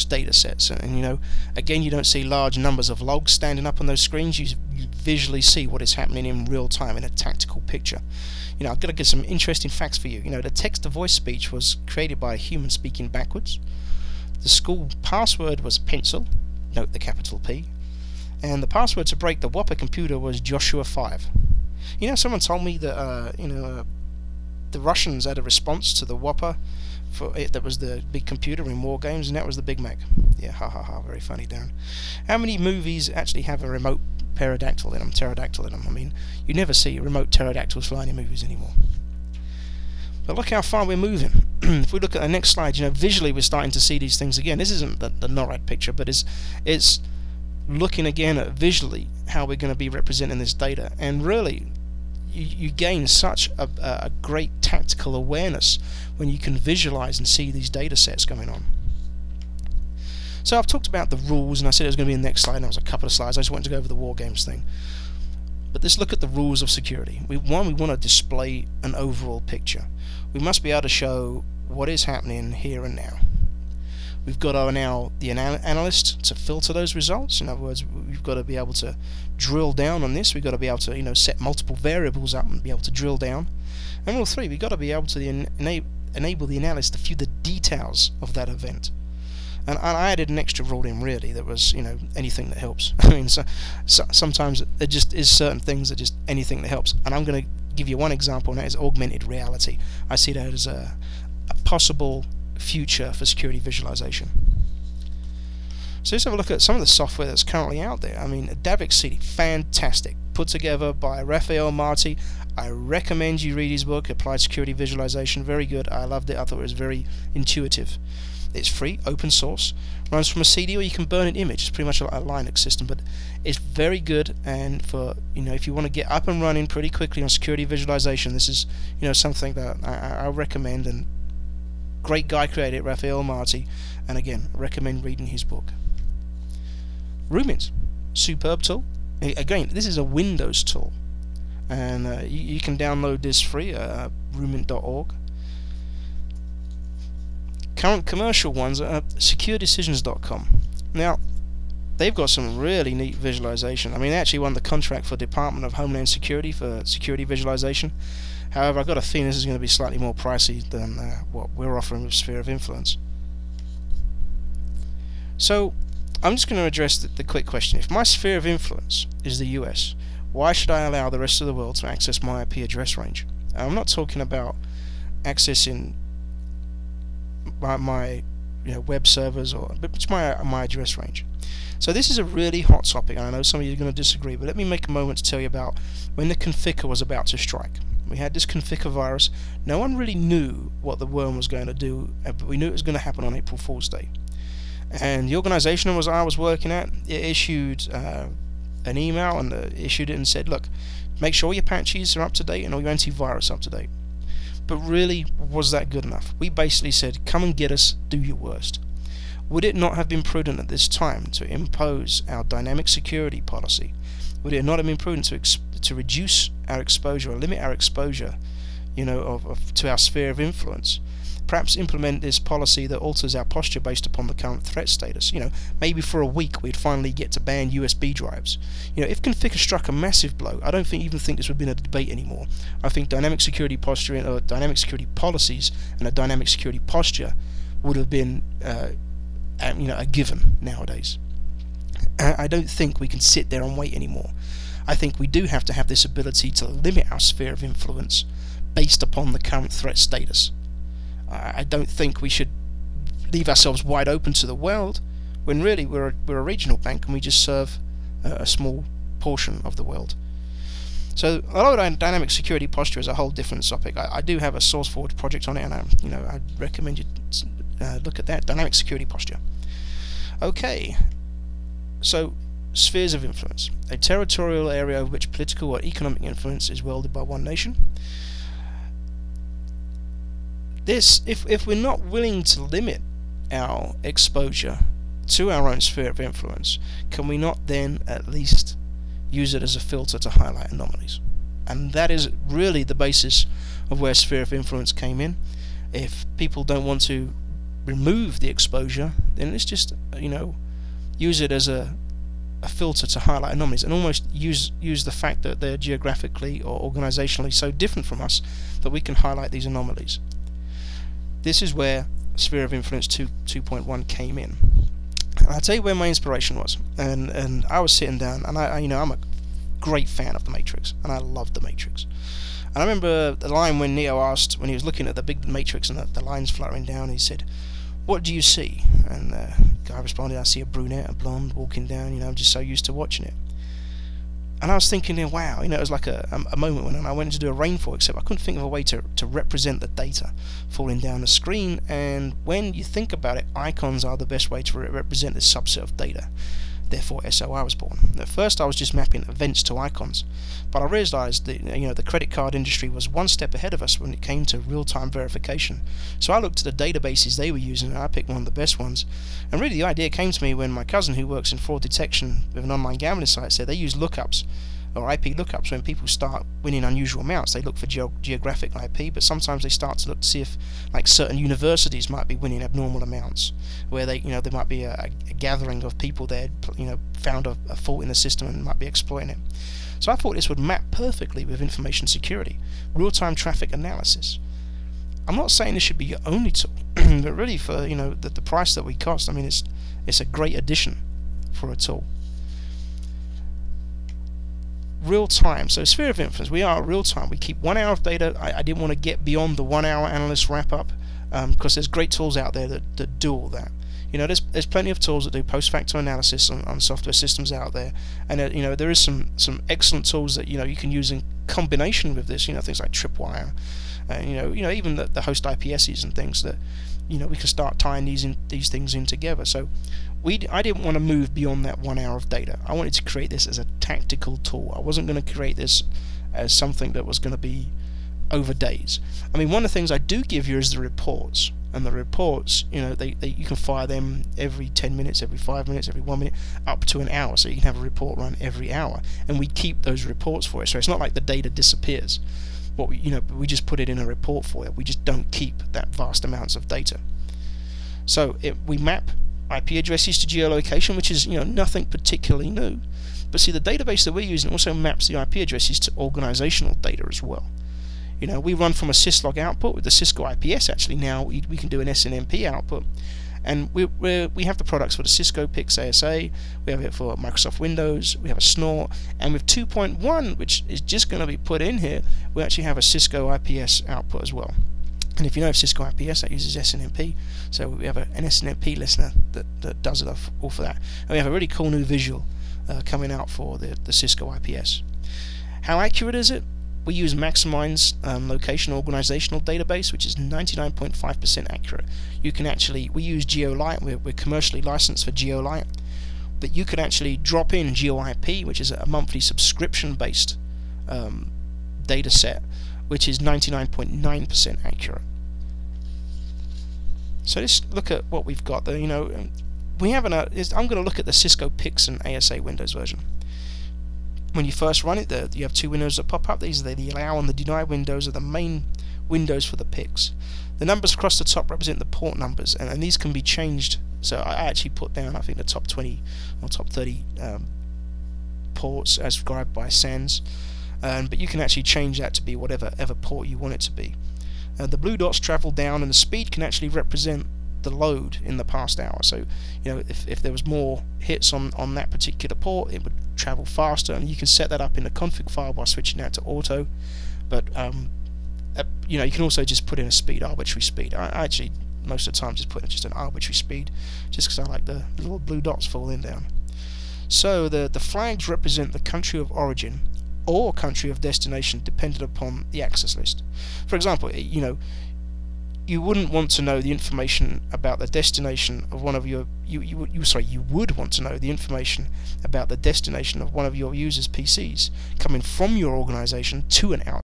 data sets, and again, you don't see large numbers of logs standing up on those screens. You visually see what is happening in real time in a tactical picture. I've got to get some interesting facts for you. The text-to-voice speech was created by a human speaking backwards. The school password was pencil, note the capital P, and the password to break the Whopper computer was Joshua 5. Someone told me that the Russians had a response to the Whopper for it that was the big computer in war games, and that was the Big Mac. Yeah, ha ha ha, very funny, Darren. How many movies actually have a remote pterodactyl in them? I mean, you never see remote pterodactyls flying in movies anymore. But look how far we're moving. If we look at the next slide, visually we're starting to see these things again. This isn't the NORAD picture, but it's looking again at visually how we're going to be representing this data, and really you gain such a great tactical awareness when you can visualize and see these data sets going on. So I've talked about the rules, and I said it was going to be in the next slide, and that was a couple of slides. I just wanted to go over the war games thing. But let's look at the rules of security. We want to display an overall picture. We must be able to show what is happening here and now. We've got to allow the analyst to filter those results. In other words, we've got to be able to drill down on this. We've got to be able to set multiple variables up and be able to drill down. And rule 3, we've got to be able to enable the analyst to view the details of that event. And I added an extra rule in, really, that was anything that helps. I mean, sometimes there just is certain things that just anything that helps. And I'm going to give you one example, and that is augmented reality. I see that as a possible future for security visualization. So let's have a look at some of the software that's currently out there. I mean, Davix CD, fantastic, put together by Raphael Marti. I recommend you read his book, Applied Security Visualization. Very good. I loved it. I thought it was very intuitive. It's free, open source, runs from a CD, or you can burn an image. It's pretty much like a Linux system, but it's very good. And for if you want to get up and running pretty quickly on security visualization, this is something that I recommend. And great guy created it, Raphael Marti, and again, recommend reading his book. Rumint, superb tool. Again, this is a Windows tool, and you can download this free at rumint.org. Current commercial ones are securedecisions.com. Now, they've got some really neat visualization. I mean, they actually won the contract for Department of Homeland Security for security visualization. However, I've got a feeling this is going to be slightly more pricey than what we're offering with Sphere of Influence. So, I'm just going to address the quick question. If my sphere of influence is the US, why should I allow the rest of the world to access my IP address range? I'm not talking about accessing my web servers, but it's my address range. So this is a really hot topic, and I know some of you are going to disagree, but let me make a moment to tell you about when the Conficker was about to strike. We had this Conficker virus. No one really knew what the worm was going to do, but we knew it was going to happen on April Fool's Day. And the organization I was working at, it issued an email, and issued it and said, look, make sure your patches are up to date and all your antivirus up to date. But really, was that good enough? We basically said, come and get us, do your worst. Would it not have been prudent at this time to impose our dynamic security policy? Would it not have been prudent to reduce our exposure, or limit our exposure, to our sphere of influence? Perhaps implement this policy that alters our posture based upon the current threat status. Maybe for a week we'd finally get to ban USB drives. If Conficker struck a massive blow, I don't even think this would have been a debate anymore. I think dynamic security posturing, or dynamic security policies, and a dynamic security posture would have been, a given nowadays. I don't think we can sit there and wait anymore. I think we do have to have this ability to limit our sphere of influence based upon the current threat status. I don't think we should leave ourselves wide open to the world when really we're a regional bank and we just serve a small portion of the world. So although dynamic security posture is a whole different topic, I do have a SourceForge project on it, and I'd recommend you look at that, dynamic security posture. Okay, so spheres of influence, a territorial area over which political or economic influence is wielded by one nation. This, if we're not willing to limit our exposure to our own sphere of influence, can we not then at least use it as a filter to highlight anomalies? And that is really the basis of where sphere of influence came in. If people don't want to remove the exposure, then let's just use it as a filter to highlight anomalies, and almost use the fact that they're geographically or organizationally so different from us that we can highlight these anomalies. This is where Sphere of Influence 2.1 came in. And I'll tell you where my inspiration was. And I was sitting down, and I'm a great fan of The Matrix, and I loved The Matrix. And I remember the line when Neo asked, when he was looking at the big Matrix and the lines fluttering down, he said, "What do you see?" And the guy responded, "I see a brunette, a blonde walking down, I'm just so used to watching it." And I was thinking, wow, it was like a moment when I went to do a rainfall, except I couldn't think of a way to represent the data falling down the screen. And when you think about it, icons are the best way to represent this subset of data. Therefore, SOI was born. At first, I was just mapping events to icons, but I realized that the credit card industry was one step ahead of us when it came to real-time verification. So I looked at the databases they were using, and I picked one of the best ones. And really, the idea came to me when my cousin, who works in fraud detection with an online gambling site, said they use lookups, or IP lookups. When people start winning unusual amounts, they look for geographic IP, but sometimes they start to look to see if certain universities might be winning abnormal amounts, where there might be a gathering of people there, found a fault in the system and might be exploiting it. So I thought this would map perfectly with information security, real-time traffic analysis. I'm not saying this should be your only tool, but really for the price that we cost, it's a great addition for a tool. Real time. So Sphere of Influence, we are real time. We keep 1 hour of data. I didn't want to get beyond the 1 hour analyst wrap up, because there's great tools out there that do all that. There's plenty of tools that do post facto analysis on software systems out there, and there is some excellent tools that you can use in combination with this. Things like Tripwire, even the host IPSs and things that we can start tying these things in together. So I didn't want to move beyond that 1 hour of data. I wanted to create this as a tactical tool. I wasn't going to create this as something that was going to be over days. One of the things I do give you is the reports. And the reports, you can fire them every 10 minutes, every 5 minutes, every 1 minute, up to an hour. So you can have a report run every hour. And we keep those reports for you. So it's not like the data disappears. We just put it in a report for you. We just don't keep that vast amounts of data. So we map IP addresses to geolocation, which is nothing particularly new. But see, the database that we're using also maps the IP addresses to organizational data as well. We run from a syslog output with the Cisco IPS. Actually, now we can do an SNMP output, and we have the products for the Cisco PIX ASA. We have it for Microsoft Windows. We have a Snort, and with 2.1, which is just going to be put in here, we actually have a Cisco IPS output as well. And if you know of Cisco IPS, that uses SNMP, so we have an SNMP listener that does it all for that. And we have a really cool new visual coming out for the Cisco IPS. How accurate is it? We use Maximind's location organizational database, which is 99.5% accurate. We use GeoLight. We're commercially licensed for GeoLight, but you can actually drop in GeoIP, which is a monthly subscription-based data set, which is 99.9% accurate. So let's look at what we've got there. We have I'm going to look at the Cisco PIX and ASA Windows version. When you first run it, you have two windows that pop up. These are the allow and the deny windows are the main windows for the PIX. The numbers across the top represent the port numbers, and these can be changed. So I actually put down, I think, the top 20 or top 30 ports as described by SANS. But you can actually change that to be whatever port you want it to be. The blue dots travel down, and the speed can actually represent the load in the past hour. So if there was more hits on that particular port, it would travel faster, and you can set that up in the config file by switching that to auto. But you can also just put in a speed, arbitrary speed. I actually most of the time just put in just an arbitrary speed, just because I like the little blue dots falling down. So the flags represent the country of origin or country of destination, dependent upon the access list. For example, you wouldn't want to know the information about the destination of one of your you would want to know the information about the destination of one of your users' PCs coming from your organization to an out